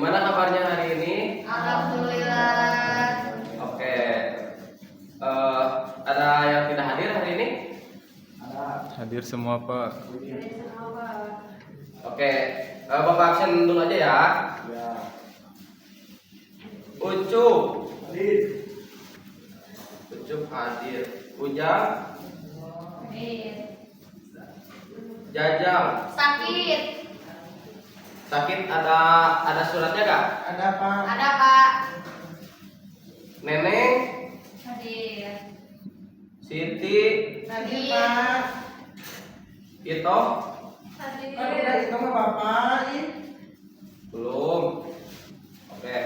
Gimana kabarnya hari ini? Alhamdulillah. Oke. Ada yang tidak hadir hari ini? Hadir semua Pak. Oke. Bapak absen dulu aja ya. Ucup. Ucup hadir. Ujang. Jajang. Sakit. Sakit ada suratnya gak? Ada Pak. Ada Pak. Neneng. Hadir. Siti. Hadir Pak. Ito. Hadir. Udah itu mah Bapak. Belum. Oke.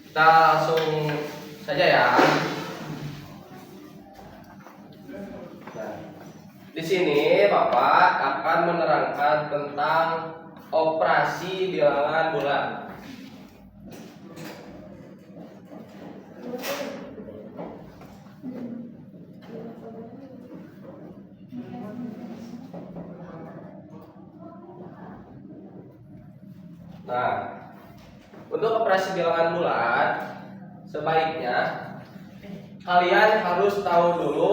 Kita langsung saja ya. Nah, di sini Bapak akan menerangkan tentang operasi bilangan bulan. Nah, untuk operasi bilangan bulan, sebaiknya kalian harus tahu dulu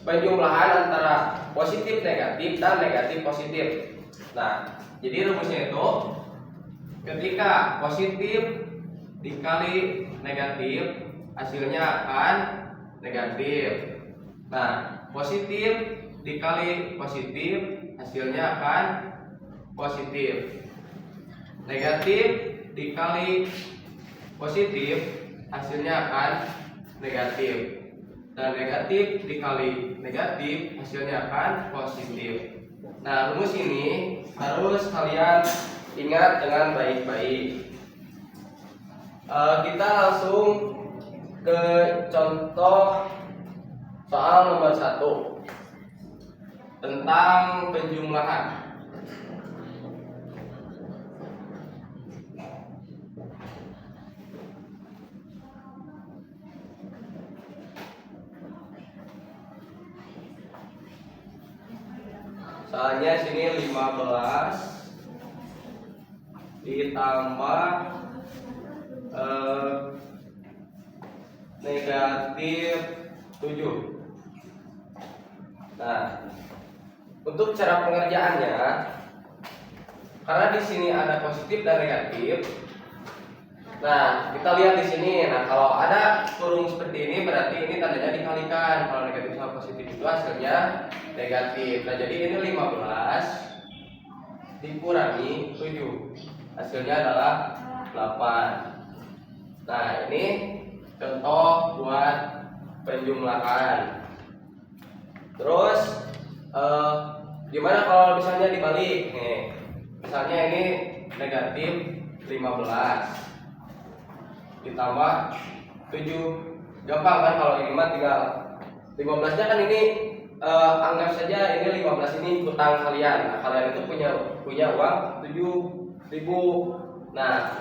penjumlahan antara positif negatif dan negatif positif. Nah, jadi rumusnya itu ketika positif dikali negatif hasilnya akan negatif. Nah, positif dikali positif hasilnya akan positif. Negatif dikali positif hasilnya akan negatif. Dan negatif dikali negatif hasilnya akan positif. Nah, rumus ini harus kalian ingat dengan baik-baik. Kita langsung ke contoh soal nomor 1 tentang penjumlahan. Soalnya sini 15 ditambah negatif 7. Nah, untuk cara pengerjaannya, karena di sini ada positif dan negatif. Nah, kita lihat di sini. Nah, kalau ada kurung seperti ini berarti ini tandanya dikalikan. Kalau negatif sama positif itu hasilnya negatif. Nah, jadi ini 15 dikurangi 7. Hasilnya adalah 8. Nah, ini contoh buat penjumlahan. Terus gimana kalau misalnya dibalik? Nih, misalnya ini negatif 15 ditambah 7. Gampang kan kalau ini mah tinggal 15-nya kan ini anggap saja ini 15 ini hutang kalian. Nah, kalian itu punya uang 7.000. Nah,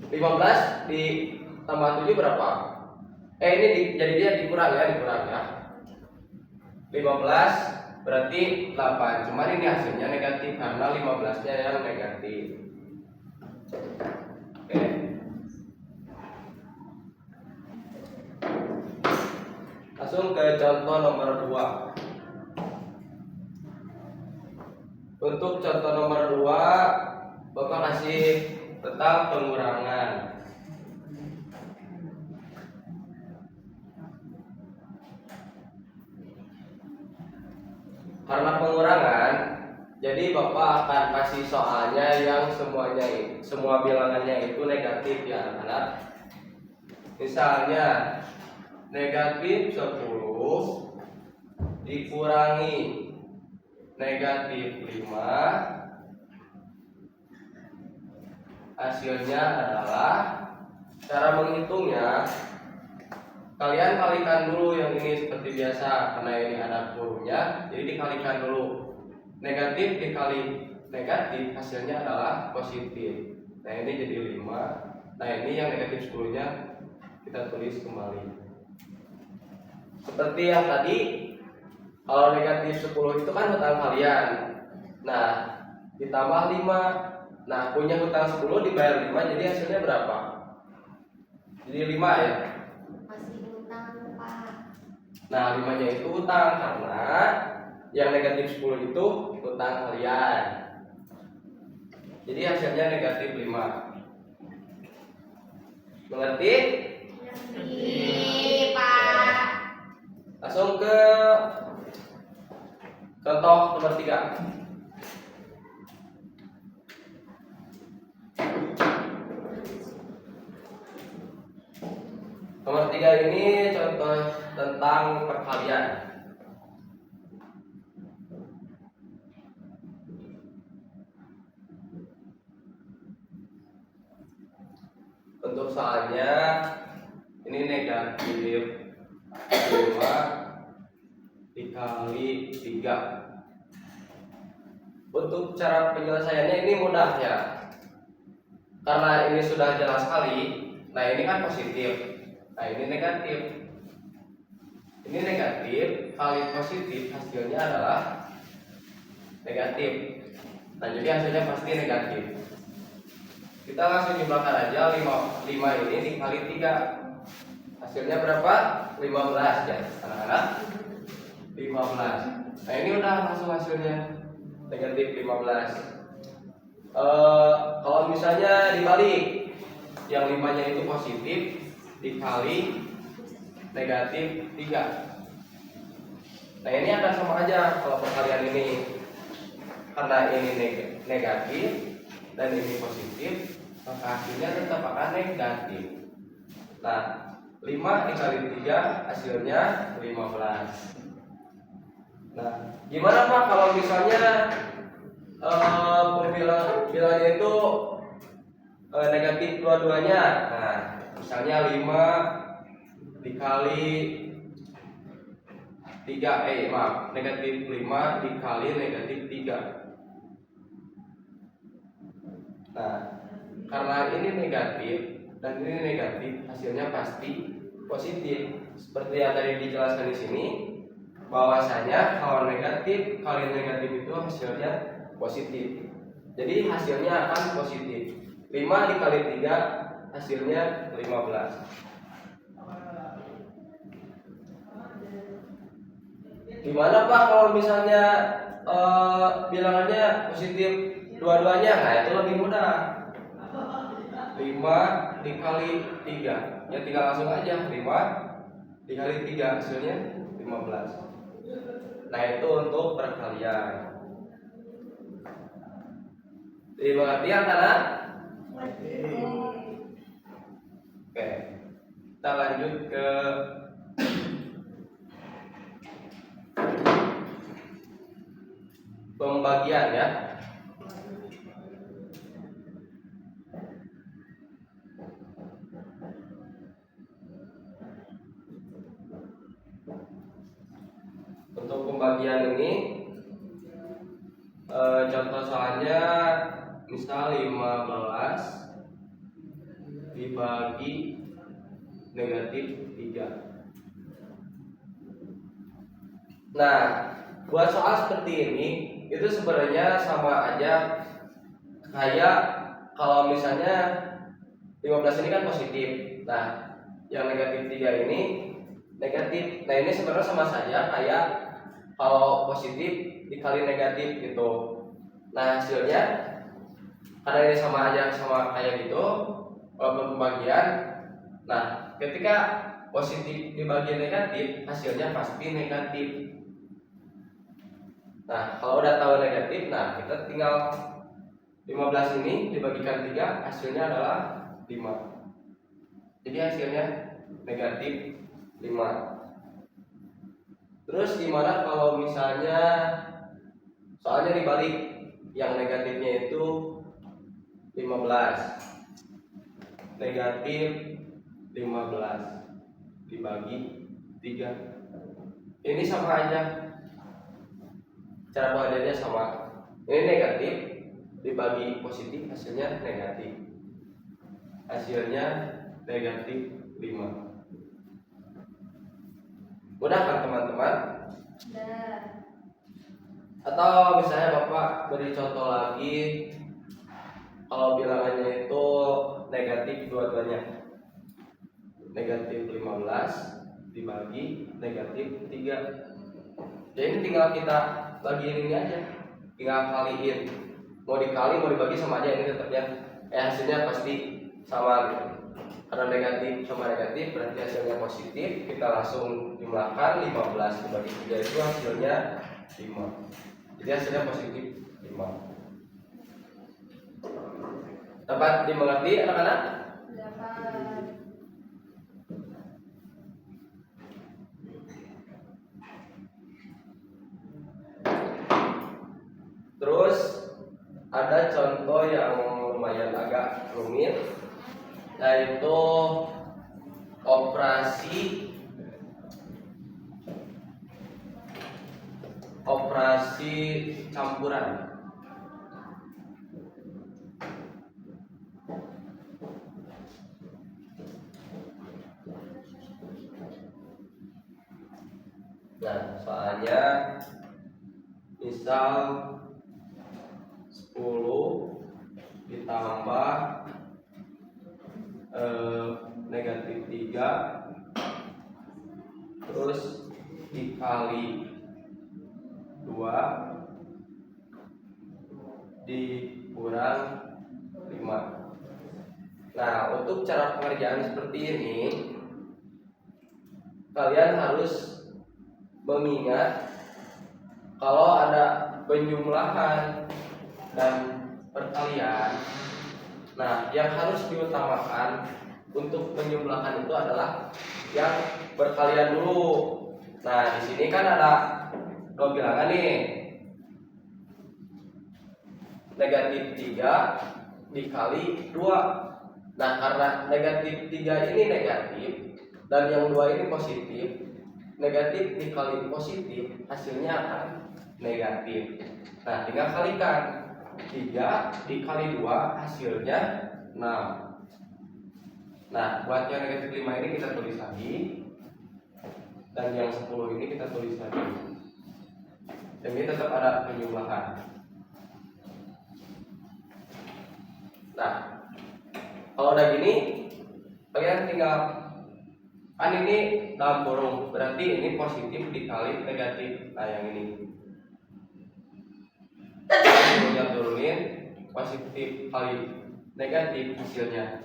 15 ditambah 7 berapa? Jadi dia dikurang ya. 15 berarti 8. Cuman ini hasilnya negatif karena 15-nya yang negatif. Oke. Langsung ke contoh nomor 2. Untuk contoh nomor 2, Bapak kasih tentang pengurangan. Karena pengurangan, jadi Bapak akan kasih soalnya yang semua bilangannya itu negatif ya anak-anak. Misalnya negatif 10 dikurangi negatif 5 hasilnya adalah, cara menghitungnya kalian kalikan dulu yang ini seperti biasa karena ini ada kurungnya, jadi dikalikan dulu. Negatif dikali negatif hasilnya adalah positif. Nah, ini jadi 5. Nah, ini yang negatif 10-nya kita tulis kembali. Seperti yang tadi, kalau negatif 10 itu kan hutang kalian. Nah, ditambah 5 Nah, punya hutang 10 dibayar 5, jadi hasilnya berapa? Jadi 5 ya. Masih hutang Pak. Nah, 5-nya itu hutang karena yang negatif 10 itu hutang kalian. Jadi hasilnya negatif 5. Mengerti? Ngerti Pak. Langsung ke contoh nomor 3. Nomor 3 ini contoh tentang perkalian. Untuk soalnya ini negatif 5 dikali 3. Untuk cara penyelesaiannya ini mudah ya. Karena ini sudah jelas sekali. Nah, ini kan positif. Nah, ini negatif. Ini negatif kali positif, hasilnya adalah negatif. Nah, jadi hasilnya pasti negatif. Kita langsung jumlahkan aja 5 ini dikali 3. Hasilnya berapa? 15 ya, anak-anak. 15. Nah, ini udah langsung hasilnya negatif 15. Kalau misalnya dibalik, yang 5-nya itu positif dikali negatif 3. Nah, ini akan sama aja kalau perkalian ini. Karena ini negatif dan ini positif, maka hasilnya tetap akan negatif. Nah, 5 dikali 3 hasilnya 15. Nah, gimana Pak kalau misalnya bilangnya itu negatif dua-duanya? Nah, misalnya 5 dikali 3, negatif 5 dikali negatif 3. Nah, karena ini negatif dan ini negatif, hasilnya pasti positif. Seperti yang tadi dijelaskan di sini, bahwasanya kalau negatif kali negatif itu hasilnya positif. Jadi hasilnya akan positif. 5 dikali 3 hasilnya 15. Gimana Pak kalau misalnya bilangannya positif dua-duanya? Nah, itu lebih mudah. 5 dikali 3, ya tinggal langsung aja. 5 dikali 3 hasilnya 15. Nah, itu untuk perkalian. Dimengerti anak-anak? Oke, kita lanjut ke pembagian ya. Untuk pembagian ini contoh soalnya misal 15 dibagi negatif 3. Nah, buat soal seperti ini itu sebenarnya sama aja kayak kalau misalnya 15 ini kan positif. Nah, yang negatif 3 ini negatif. Nah, ini sebenarnya sama saja kayak kalau positif dikali negatif gitu. Nah, hasilnya karena ini sama aja sama kayak gitu, walaupun pembagian. Nah, ketika positif dibagi negatif, hasilnya pasti negatif. Nah, kalau udah tahu negatif, nah kita tinggal 15 ini dibagikan 3, hasilnya adalah 5. Jadi hasilnya negatif 5. Terus gimana kalau misalnya soalnya dibalik, yang negatifnya itu 15, negatif 15 dibagi 3. Ini sama aja, cara pembaliannya sama. Ini negatif dibagi positif, hasilnya negatif. Hasilnya negatif 5. Mudah kan teman-teman? Udah. Atau misalnya Bapak beri contoh lagi kalau bilangannya itu negatif dua-duanya. Negatif 15 dibagi negatif 3. Jadi ini tinggal kita bagiin ini aja, tinggal kaliin. Mau dikali mau dibagi sama aja ini tetapnya. Hasilnya pasti sama gitu. Karena negatif sama negatif berarti hasilnya positif. Kita langsung jumlahkan 15 dibagi 3 itu hasilnya 5. Jadi hasilnya positif 5. Dapat dimengerti anak-anak? Dapat. Terus ada contoh yang lumayan agak rumit, yaitu operasi campuran. Nah, soalnya misal 10 ditambah negatif 3 terus dikali 2 dikurang 5. Nah, untuk cara pengerjaan seperti ini kalian harus mengingat kalau ada penjumlahan dan perkalian. Nah, yang harus diutamakan untuk penjumlahan itu adalah yang berkalian dulu. Nah, di sini kan ada dua bilangan nih. Negatif 3 dikali 2. Nah, karena negatif 3 ini negatif dan yang 2 ini positif, negatif dikali positif hasilnya akan negatif. Nah, tinggal kalikan 3 dikali 2 hasilnya 6. Nah, buat yang negatif 5 ini kita tulis lagi, dan yang 10 ini kita tulis lagi. Dan ini tetap ada penjumlahan. Nah, kalau udah gini kalian tinggal, kan ini dalam kurung, berarti ini positif dikali negatif. Nah, yang ini kita turunin, positif kali negatif hasilnya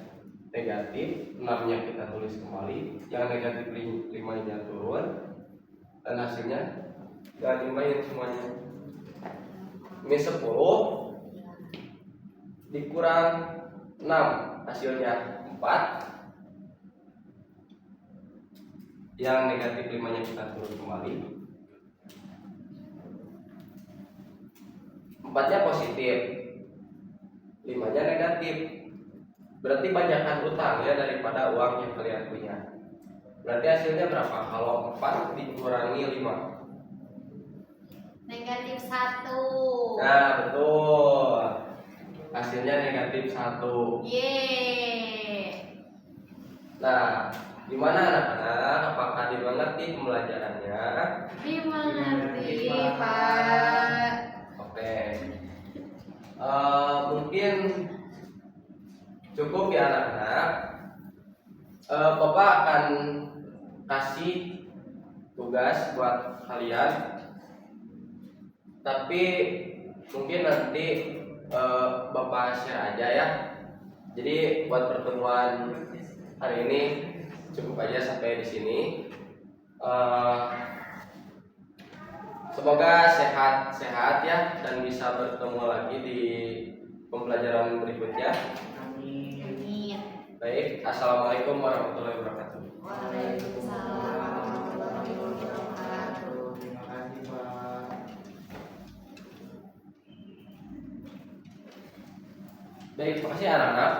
negatif. 6 nya kita tulis kembali, yang negatif 5 nya turun, dan hasilnya jangan dimain semuanya. Ini 10 dikurang 6 hasilnya 4. Yang negatif 5 nya kita turun kembali, 4 nya positif, 5 nya negatif. Berarti banyakkan utang ya daripada uang yang kalian punya. Berarti hasilnya berapa kalau 4 dikurangi 5? Negatif 1. Nah, betul. Hasilnya negatif 1. Yeay. Nah, gimana anak-anak? Apakah dimengerti pembelajarannya? Dimengerti, Pak. Oke. Mungkin cukup ya anak-anak. Bapak akan kasih tugas buat kalian. Tapi mungkin nanti Bapak share aja ya. Jadi buat pertemuan hari ini cukup aja sampai di sini. Semoga sehat-sehat ya dan bisa bertemu lagi di pembelajaran berikutnya. Amin. Baik, assalamualaikum warahmatullahi wabarakatuh. Waalaikumsalam warahmatullahi wabarakatuh. Terima kasih, Pak. Baik, terima kasih anak-anak.